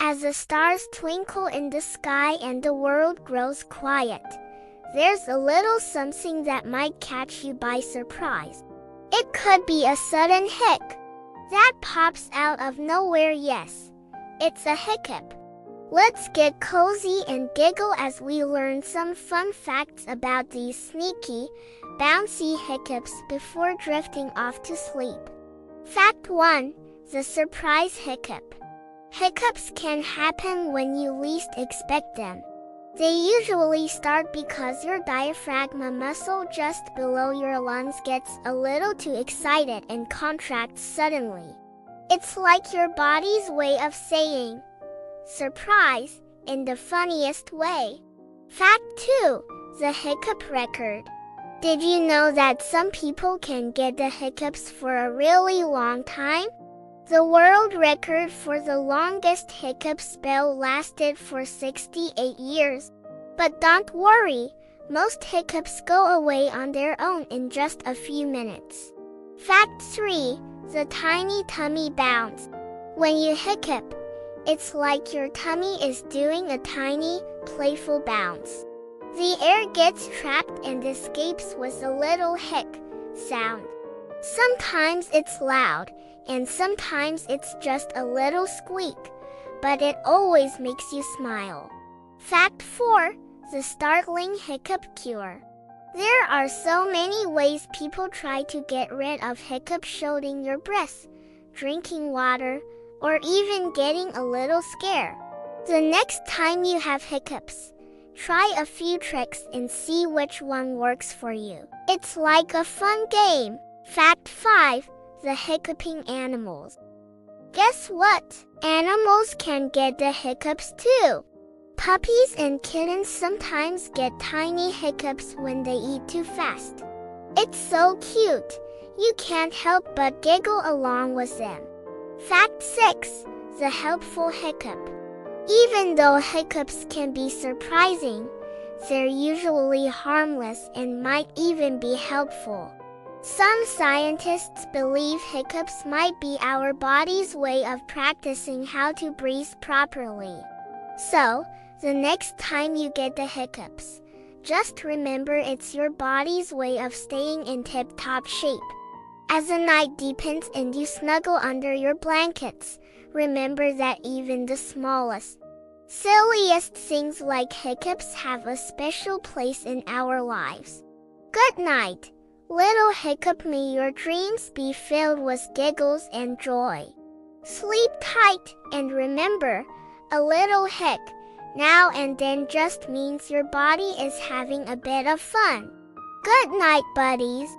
As the stars twinkle in the sky and the world grows quiet, there's a little something that might catch you by surprise. It could be a sudden hic that pops out of nowhere. Yes, it's a hiccup. Let's get cozy and giggle as we learn some fun facts about these sneaky, bouncy hiccups before drifting off to sleep. Fact 1. The surprise hiccup. Hiccups can happen when you least expect them. They usually start because your diaphragm muscle just below your lungs gets a little too excited and contracts suddenly. It's like your body's way of saying, surprise, in the funniest way. Fact 2. The hiccup record. Did you know that some people can get the hiccups for a really long time? The world record for the longest hiccup spell lasted for 68 years. But don't worry, most hiccups go away on their own in just a few minutes. Fact 3. The tiny tummy bounce. When you hiccup, it's like your tummy is doing a tiny, playful bounce. The air gets trapped and escapes with a little hic sound. Sometimes it's loud, and sometimes it's just a little squeak, but it always makes you smile. Fact 4. The startling hiccup cure. There are so many ways people try to get rid of hiccups: holding your breath, drinking water, or even getting a little scare. The next time you have hiccups, try a few tricks and see which one works for you. It's like a fun game. Fact 5. The hiccuping animals. Guess what? Animals can get the hiccups too. Puppies and kittens sometimes get tiny hiccups when they eat too fast. It's so cute, you can't help but giggle along with them. Fact 6. The helpful hiccup. Even though hiccups can be surprising, they're usually harmless and might even be helpful. Some scientists believe hiccups might be our body's way of practicing how to breathe properly. So, the next time you get the hiccups, just remember it's your body's way of staying in tip-top shape. As the night deepens and you snuggle under your blankets, remember that even the smallest, silliest things like hiccups have a special place in our lives. Good night, little hiccup. May your dreams be filled with giggles and joy. Sleep tight, and remember, a little hic now and then just means your body is having a bit of fun. Good night, buddies.